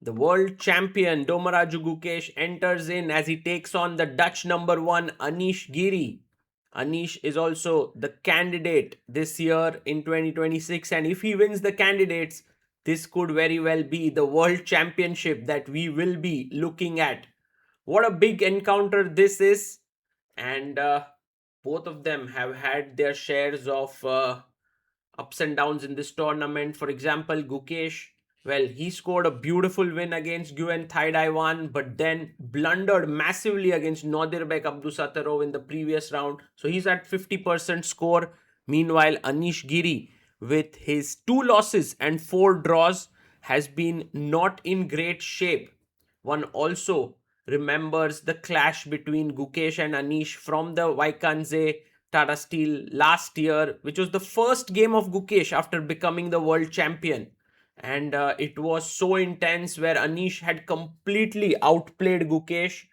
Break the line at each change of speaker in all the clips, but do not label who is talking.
The world champion Domaraju Gukesh enters in as he takes on the Dutch number one Anish Giri. Anish is also the candidate this year in 2026, and if he wins the candidates, this could very well be the world championship that we will be looking at. What a big encounter this is, and both of them have had their shares of ups and downs in this tournament. For example, Gukesh, well, he scored a beautiful win against Guen Thaidaiwan, but then blundered massively against Nodirbek Abdusatterov in the previous round. So he's at 50% score. Meanwhile, Anish Giri, with his 2 losses and 4 draws, has been not in great shape. One also remembers the clash between Gukesh and Anish from the Vaikanze Tata Steel last year, which was the first game of Gukesh after becoming the world champion. And it was so intense where Anish had completely outplayed Gukesh,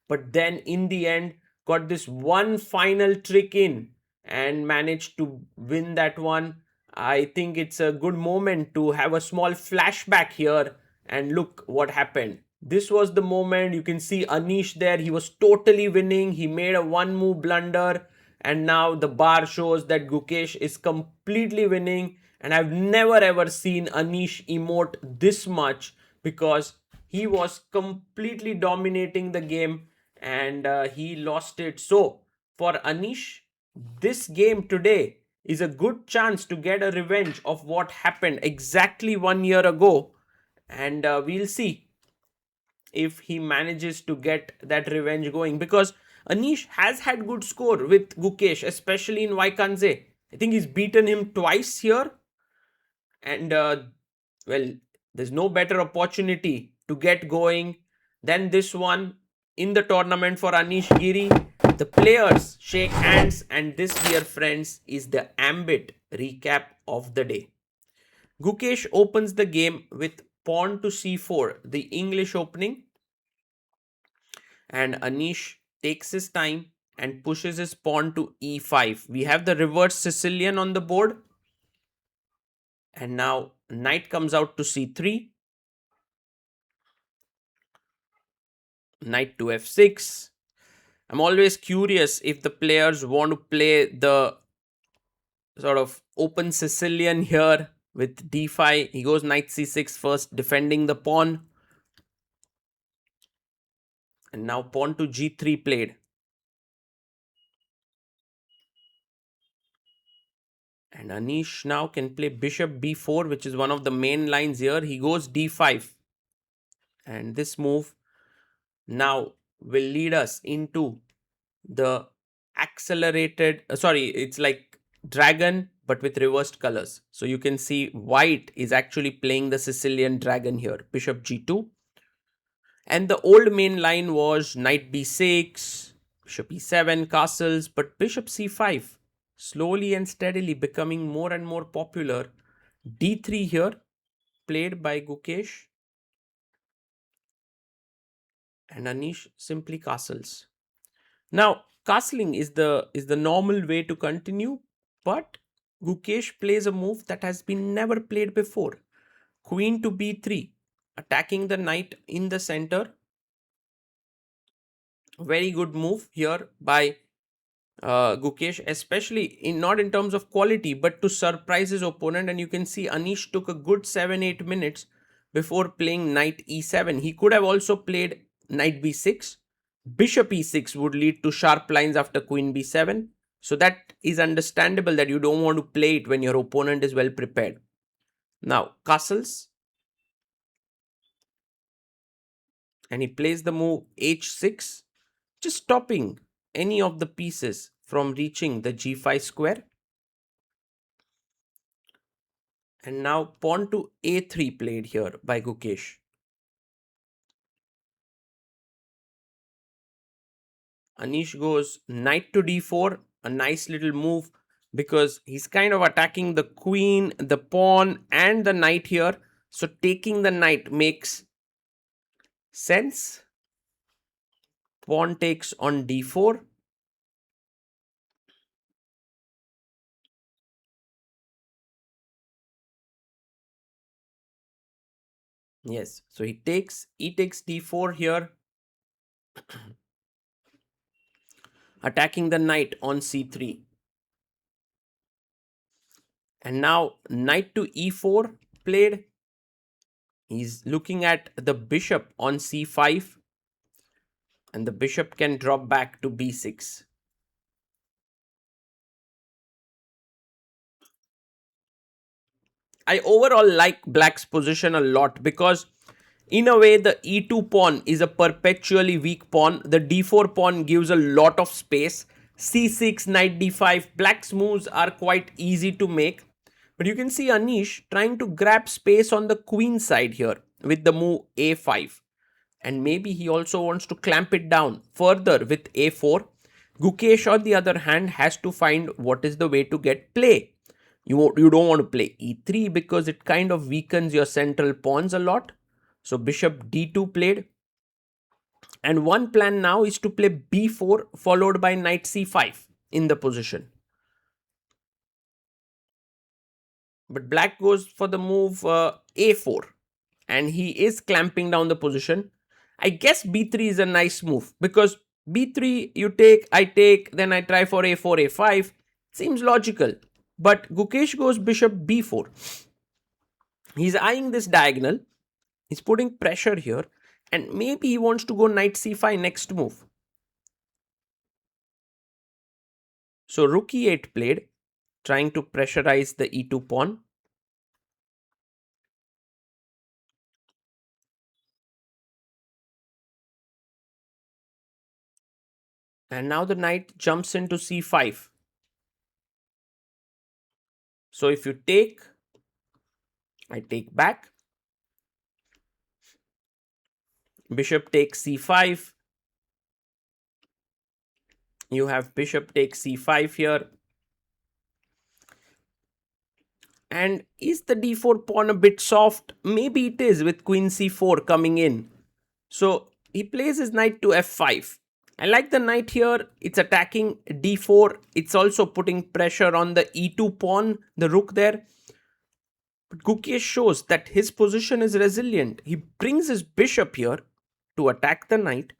but then in the end got this one final trick in and managed to win that one. I think it's a good moment to have a small flashback here and look what happened. This was the moment. You can see Anish there. He was totally winning. He made a one move blunder, and now the bar shows that Gukesh is completely winning. And I've never ever seen Anish emote this much because he was completely dominating the game, and he lost it. So for Anish, this game today is a good chance to get a revenge of what happened exactly 1 year ago, and we'll see if he manages to get that revenge going, because Anish has had good score with Gukesh, especially in Vaikanze. I think he's beaten him twice here, and well, there's no better opportunity to get going than this one in the tournament for Anish Giri. The players shake hands, and this, dear friends, is the ambit recap of the day. Gukesh opens the game with pawn to c4, the English opening, and Anish takes his time and pushes his pawn to e5. We have the reverse Sicilian on the board, and now knight comes out to c3, knight to f6. I'm always curious if the players want to play the sort of open Sicilian here with d5. He goes knight c6 first, defending the pawn, and now pawn to g3 played. And Anish now can play bishop b4, which is one of the main lines here. He goes d5. And this move now will lead us into the accelerated, sorry, it's like dragon but with reversed colors. So you can see white is actually playing the Sicilian dragon here, bishop g2. And the old main line was knight b6, bishop e7, castles, but bishop c5 slowly and steadily becoming more and more popular. d3 here played by Gukesh, and Anish simply castles. Now, castling is the normal way to continue, but Gukesh plays a move that has been never played before. Queen to b3, attacking the knight in the center. Very good move here by Gukesh, especially in not in terms of quality, but to surprise his opponent. And you can see Anish took a good 7-8 minutes before playing knight e7. He could have also played knight b6. Bishop e6 would lead to sharp lines after queen b7. So that is understandable that you don't want to play it when your opponent is well prepared. Now, castles. And he plays the move h6, just stopping any of the pieces from reaching the g5 square. And now pawn to a3 played here by Gukesh. Anish goes knight to d4, a nice little move because he's kind of attacking the queen, the pawn, and the knight here. So taking the knight makes sense. Pawn takes on d4. Yes. So he takes d4 here, attacking the knight on c3. And now knight to e4 played. He's looking at the bishop on c5, and the bishop can drop back to b6. I overall like black's position a lot because, in a way, the e2 pawn is a perpetually weak pawn. The d4 pawn gives a lot of space. c6, knight d5, black's moves are quite easy to make. But you can see Anish trying to grab space on the queen side here with the move a5. And maybe he also wants to clamp it down further with a4. Gukesh, on the other hand, has to find what is the way to get play. You don't want to play e3 because it kind of weakens your central pawns a lot. So bishop d2 played. And one plan now is to play b4 followed by knight c5 in the position. But black goes for the move a4, and he is clamping down the position. I guess b3 is a nice move because b3 you take, I take, then I try for a4, a5. Seems logical. But Gukesh goes bishop b4. He's eyeing this diagonal. He's putting pressure here, and maybe he wants to go knight c5 next move. So rook e8 played, trying to pressurize the e2 pawn. And now the knight jumps into c5. So if you take, I take back. Bishop takes c5. You have bishop takes c5 here. And is the d4 pawn a bit soft? Maybe it is with queen c4 coming in. So he plays his knight to f5. I like the knight here. It's attacking d4. It's also putting pressure on the e2 pawn, the rook there. But Gukesh shows that his position is resilient. He brings his bishop here to attack the knight,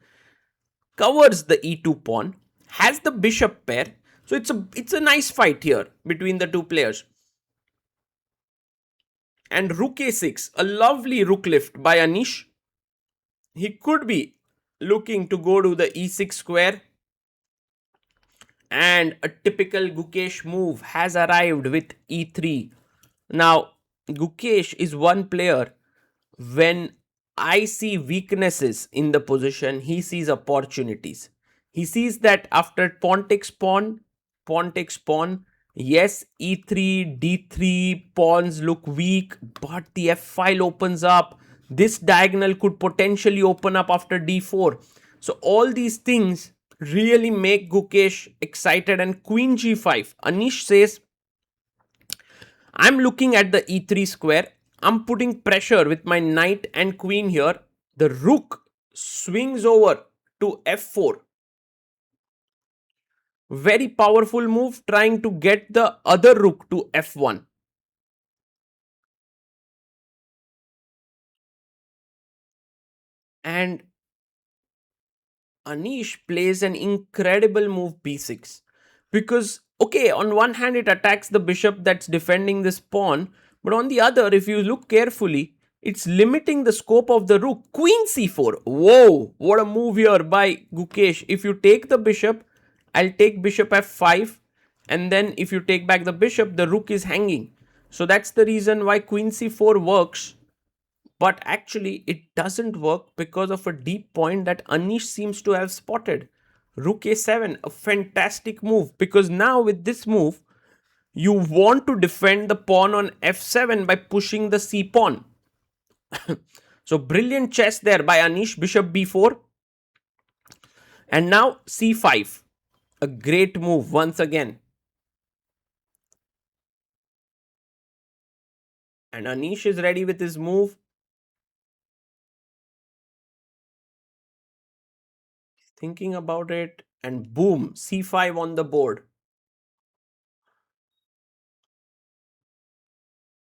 covers the e2 pawn, has the bishop pair. So it's a nice fight here between the two players. And rook a6, a lovely rook lift by Anish. He could be looking to go to the e6 square. And a typical Gukesh move has arrived with e3. Now, Gukesh is one player. When I see weaknesses in the position, he sees opportunities. He sees that after pawn takes pawn, yes, e3, d3 pawns look weak, but the f file opens up. This diagonal could potentially open up after d4. So all these things really make Gukesh excited. And queen g5. Anish says, I'm looking at the e3 square. I'm putting pressure with my knight and queen here. The rook swings over to f4. Very powerful move, trying to get the other rook to f1. And Anish plays an incredible move b6. Because, okay, on one hand it attacks the bishop that's defending this pawn, but on the other, if you look carefully, it's limiting the scope of the rook. Queen c4. Whoa, what a move here by Gukesh. If you take the bishop, I'll take bishop f5, and then if you take back the bishop, the rook is hanging. So that's the reason why queen c4 works. But actually, it doesn't work because of a deep point that Anish seems to have spotted. Rook a7, a fantastic move, because now with this move, you want to defend the pawn on f7 by pushing the c pawn. So brilliant chess there by Anish, bishop b4. And now c5. A great move once again. And Anish is ready with his move. Thinking about it, and boom, c5 on the board.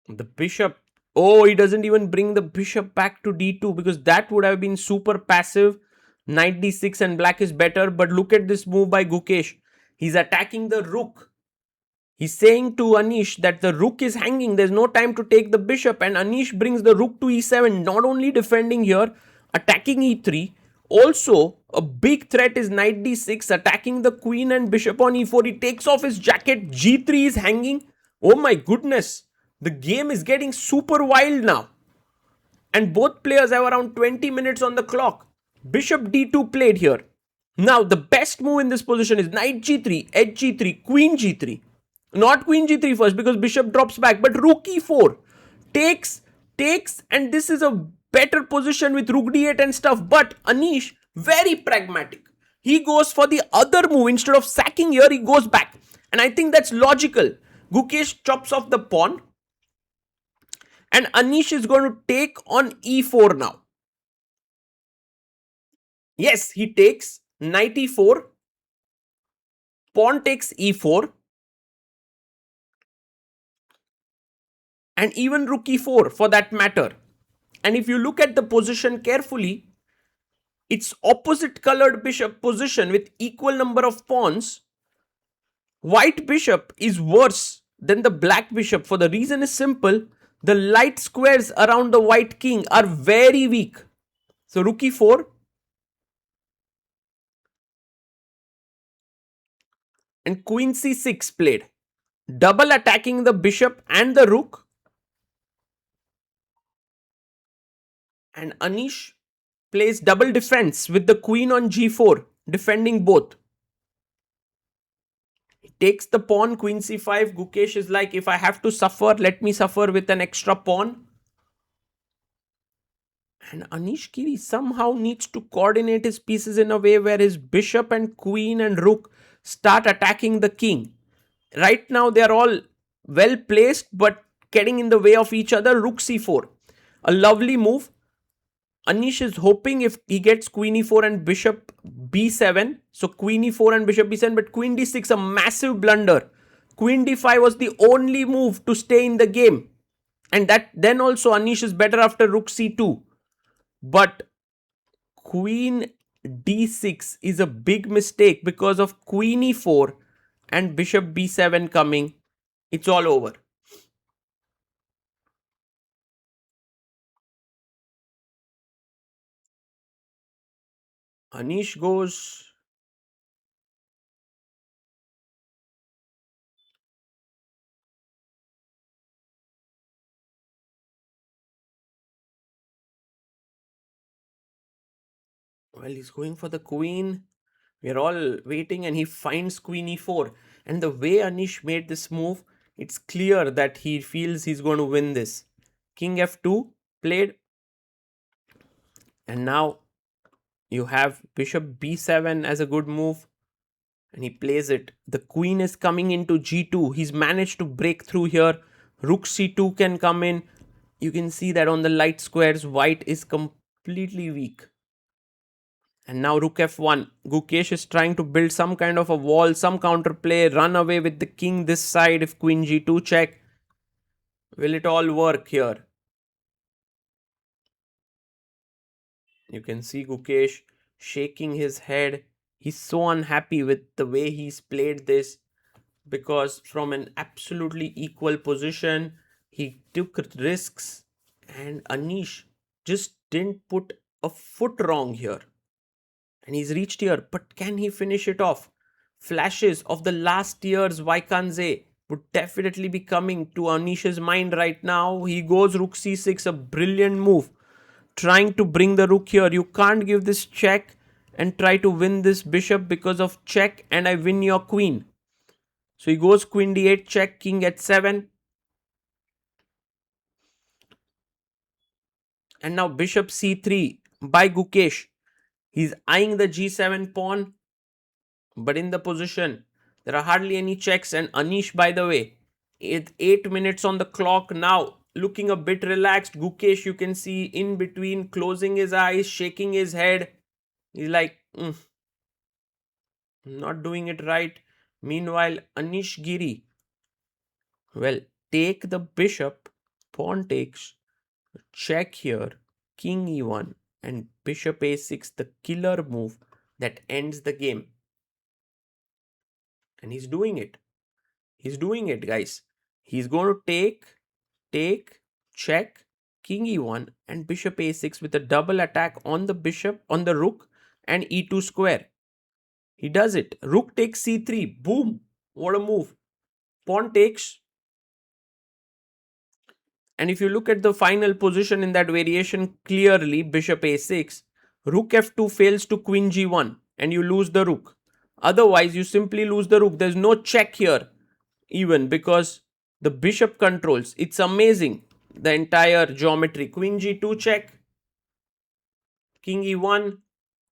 The bishop Oh, he doesn't even bring the bishop back to d2 because that would have been super passive. Knight d6 and black is better. But look at this move by Gukesh. He's attacking the rook. He's saying to Anish that the rook is hanging. There's no time to take the bishop. And Anish brings the rook to e7. Not only defending here, attacking e3. Also, a big threat is knight d6, attacking the queen and bishop on e4. He takes off his jacket. g3 is hanging. Oh my goodness. The game is getting super wild now. And both players have around 20 minutes on the clock. Bishop d2 played here. Now, the best move in this position is knight g3, edge g3, queen g3. Not queen g3 first because bishop drops back, but rook e4. Takes, and this is a better position with rook d8 and stuff. But Anish, very pragmatic. He goes for the other move. Instead of sacking here, he goes back. And I think that's logical. Gukesh chops off the pawn. And Anish is going to take on e4 now. Yes, he takes knight e4. Pawn takes e4. And even rook e4 for that matter. And if you look at the position carefully, it's opposite colored bishop position with equal number of pawns. White bishop is worse than the black bishop. For the reason is simple. The light squares around the white king are very weak. So rook e4. And queen c6 played. Double attacking the bishop and the rook. And Anish plays double defense with the queen on g4, defending both. He takes the pawn, queen c5. Gukesh is like, if I have to suffer, let me suffer with an extra pawn. And Anish Giri somehow needs to coordinate his pieces in a way where his bishop and queen and rook start attacking the king. Right now they are all well placed but getting in the way of each other. Rook c4. A lovely move. Anish is hoping if he gets queen e4 and bishop b7. So queen e4 and bishop b7, but queen d6, a massive blunder. Queen d5 was the only move to stay in the game. And that then also Anish is better after rook c2. But queen d6 is a big mistake because of queen e4 and bishop b7 coming. It's all over. Anish goes. Well, he's going for the queen. We're all waiting and he finds queen e4. And the way Anish made this move, it's clear that he feels he's going to win this. King f2 played. And now you have bishop b7 as a good move. And he plays it. The queen is coming into g2. He's managed to break through here. Rook c2 can come in. You can see that on the light squares, white is completely weak. And now rook f1. Gukesh is trying to build some kind of a wall, some counterplay, run away with the king this side if queen g2 check. Will it all work here? You can see Gukesh shaking his head. He's so unhappy with the way he's played this because from an absolutely equal position, he took risks and Anish just didn't put a foot wrong here. And he's reached here, but can he finish it off? Flashes of the last year's Vaikanze would definitely be coming to Anish's mind right now. He goes rook c6, a brilliant move. Trying to bring the rook here. You can't give this check and try to win this bishop because of check and I win your queen. So he goes queen d8 check, king h7. And now bishop c3 by Gukesh. He's eyeing the g7 pawn. But in the position, there are hardly any checks. And Anish, by the way, 8 minutes on the clock now. Looking a bit relaxed. Gukesh, you can see in between, closing his eyes, shaking his head. He's like, not doing it right. Meanwhile, Anish Giri, well, take the bishop, pawn takes. Check here, king e1 and bishop a6, the killer move that ends the game. And he's doing it. He's doing it, guys. He's going to take, check, king e1 and bishop a6 with a double attack on the bishop, on the rook and e2 square. He does it. Rook takes c3. Boom. What a move. Pawn takes. And if you look at the final position in that variation, clearly bishop a6, rook f2 fails to queen g1 and you lose the rook. Otherwise, you simply lose the rook. There's no check here even because the bishop controls. It's amazing. The entire geometry. Queen g2 check, king e1,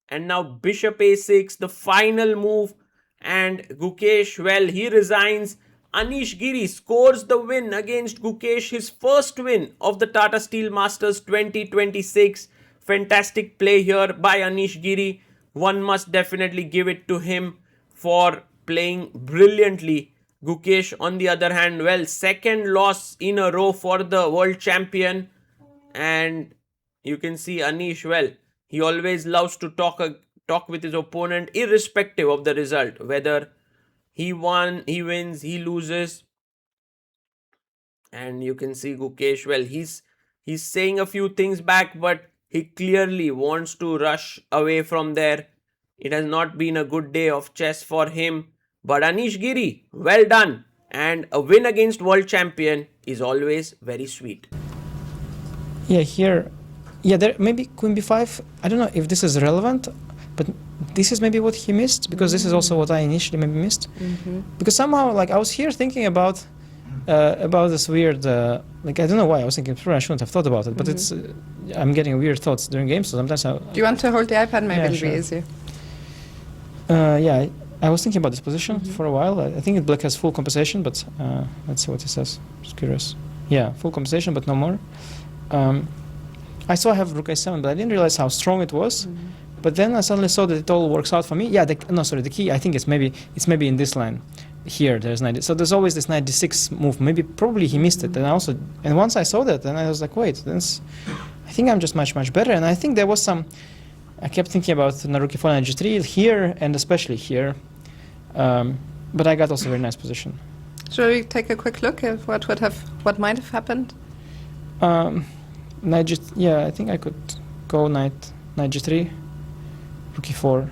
and now bishop a6, the final move. And Gukesh, well, he resigns. Anish Giri scores the win against Gukesh, his first win of the Tata Steel Masters 2026. Fantastic play here by Anish Giri. One must definitely give it to him for playing brilliantly. Gukesh, on the other hand, well, second loss in a row for the world champion. And you can see Anish, well, he always loves to talk with his opponent irrespective of the result, whether he wins, he loses. And you can see Gukesh, well, he's saying a few things back, but he clearly wants to rush away from there. It has not been a good day of chess for him. But Anish Giri, well done. And a win against world champion is always very sweet.
Yeah, here, yeah, there maybe queen b5. I don't know if this is relevant, but this is maybe what he missed, because this is also what I initially maybe missed. Because somehow, like, I was here thinking about this weird, like, I don't know why I was thinking. I shouldn't have thought about it, but it's I'm getting weird thoughts during games, so sometimes I.
Do you want to hold the iPad? Maybe it'll be easier.
Yeah, I was thinking about this position for a while. I think black has full compensation, but let's see what he says. Just curious. Yeah, full compensation, but no more. I saw I have rook a7, but I didn't realize how strong it was. But then I suddenly saw that it all works out for me. Yeah, the key, I think it's maybe in this line. Here, there's knight. So there's always this knight d6 move. Probably he missed it. And once I saw that, then I was like, wait, I think I'm just much better. And I think there was some. I kept thinking about rook e4 and g3 here, and especially here. But I got also a very nice position.
Shall we take a quick look at what might have happened?
Knight yeah, I think I could go knight g3, rook e4,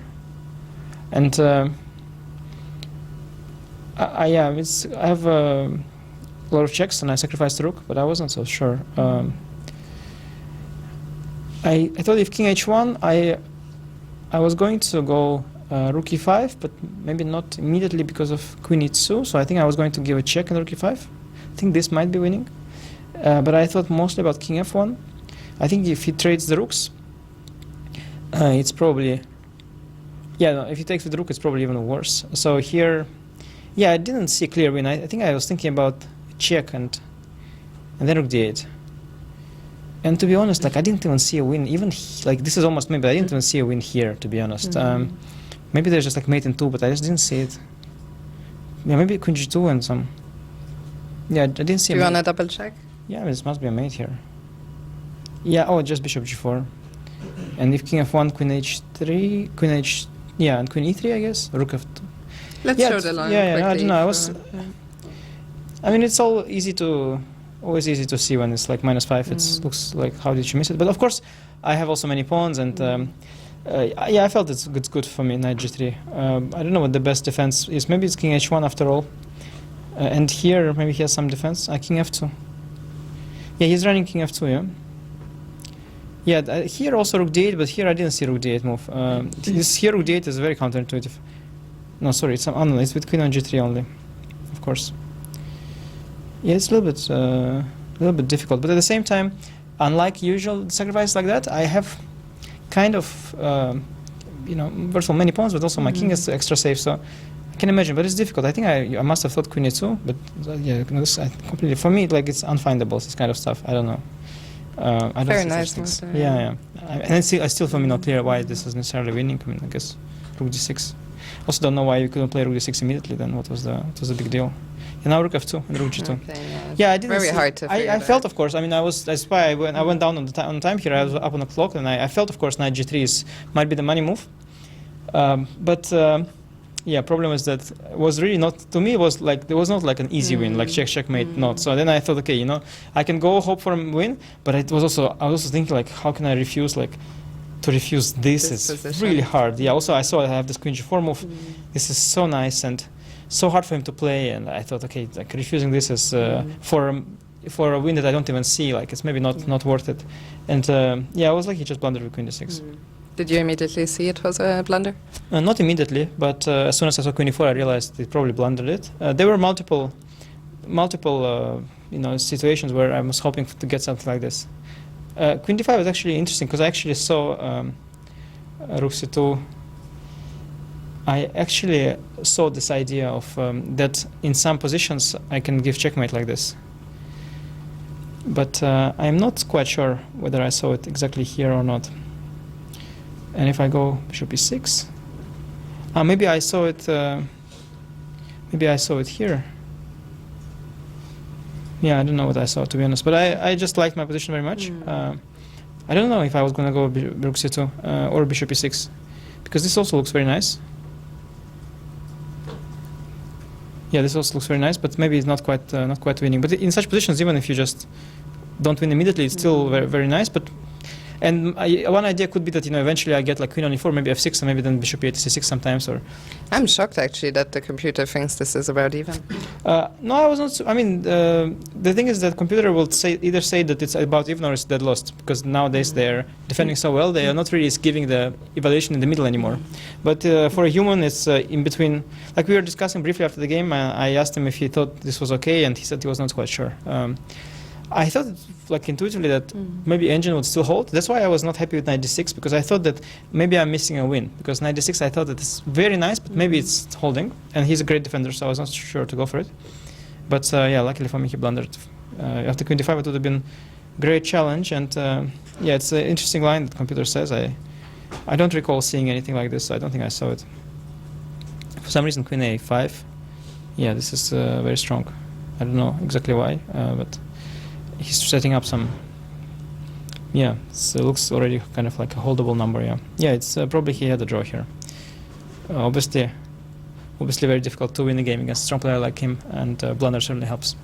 and I have a lot of checks, and I sacrificed the rook, but I wasn't so sure. I thought if king h1, I was going to go rook e5, but maybe not immediately because of queen e2. So I think I was going to give a check on rook e5. I think this might be winning. But I thought mostly about king f1. I think if he trades the rooks, it's probably... Yeah, no, if he takes with the rook, it's probably even worse. So here, yeah, I didn't see a clear win. I think I was thinking about check and then rook d8. And to be honest, like, I didn't even see a win. Even this is almost maybe I didn't even see a win here, to be honest. Maybe there's just like mate in 2, but I just didn't see it. Yeah, maybe queen g2 and some... Yeah, I didn't see.
Do you want to double check?
Yeah, this must be a mate here. Yeah, oh, just bishop g4. And if king f1, queen h3, queen h... Yeah, and queen e3, I guess. Rook f2.
Let's show the line quickly.
I don't know. I mean, it's always easy to see when it's like -5. It looks like, how did you miss it? But of course, I have also many pawns, and yeah, I felt it's good for me, knight g3. I don't know what the best defense is. Maybe it's king h1 after all. And here, maybe he has some defense. King f2. Yeah, he's running king f2, yeah? Yeah, here also rook d8, but here I didn't see rook d8 move. Here rook d8 is very counterintuitive. No, sorry, it's with queen on g3 only, of course. Yeah, it's a little bit difficult, but at the same time, unlike usual sacrifices like that, I have kind of, first of all, many pawns, but also my king is extra safe, so I can imagine, but it's difficult. I think I must have thought queen e2, but yeah, this completely, for me, like, it's unfindable, this kind of stuff. I don't know. I don't
Very nice.
Yeah. And I still for me not clear why this is necessarily winning. I mean, I guess rook d6. Also don't know why you couldn't play rook d6 immediately. Then what was the big deal? now rook f2 and rook g2.
Okay, yeah.
Yeah, I didn't.
Very hard to figure
I
it
felt,
out.
of course. I mean, that's why I went down on time here. I was up on the clock, and I felt, of course, knight g3 might be the money move. Yeah, problem is that it was really not, to me. It was like there was not like an easy win, like checkmate, not. So then I thought, okay, you know, I can go hope for a win, but I was also thinking like, how can I refuse to refuse this?
This
It's
position.
really hard. Yeah. Also, I saw I have this queen g4 move. This is so nice and so hard for him to play, and I thought, okay, like refusing this is for a win that I don't even see, like it's maybe not worth it. And yeah, I was like, he just blundered with queen d6.
Did you immediately see it was a blunder?
Not immediately, but as soon as I saw queen e4, I realized it probably blundered it. There were multiple situations where I was hoping to get something like this. Queen d5 is actually interesting because I actually saw rook c2. I actually saw this idea of that in some positions I can give checkmate like this. But I'm not quite sure whether I saw it exactly here or not. And if I go bishop e6, maybe I saw it. Maybe I saw it here. Yeah, I don't know what I saw, to be honest. But I just liked my position very much. I don't know if I was gonna go rook c2 or bishop e6, because this also looks very nice. Yeah, this also looks very nice, but maybe it's not quite winning. But in such positions, even if you just don't win immediately, it's still very, very nice. But one idea could be that, you know, eventually I get like queen on e4, maybe f6, and maybe then bishop e8 c6 sometimes. Or
I'm shocked actually that the computer thinks this is about even.
no, I was not. I mean, the thing is that computer will either say that it's about even or it's dead lost, because nowadays they're defending so well, they are not really giving the evaluation in the middle anymore. But for a human, it's in between. Like we were discussing briefly after the game, I asked him if he thought this was okay, and he said he was not quite sure. I thought, like intuitively, that maybe engine would still hold. That's why I was not happy with knight d6, because I thought that maybe I'm missing a win. Because knight d6, I thought that it's very nice, but maybe it's holding. And he's a great defender, so I was not sure to go for it. But yeah, luckily for me, he blundered. After queen d5, it would have been a great challenge. And yeah, it's an interesting line that computer says. I don't recall seeing anything like this, so I don't think I saw it. For some reason, queen a5. Yeah, this is very strong. I don't know exactly why, but he's setting up some. Yeah, so it looks already kind of like a holdable number. Yeah, it's probably he had a draw here. Obviously very difficult to win a game against a strong player like him, and blunder certainly helps.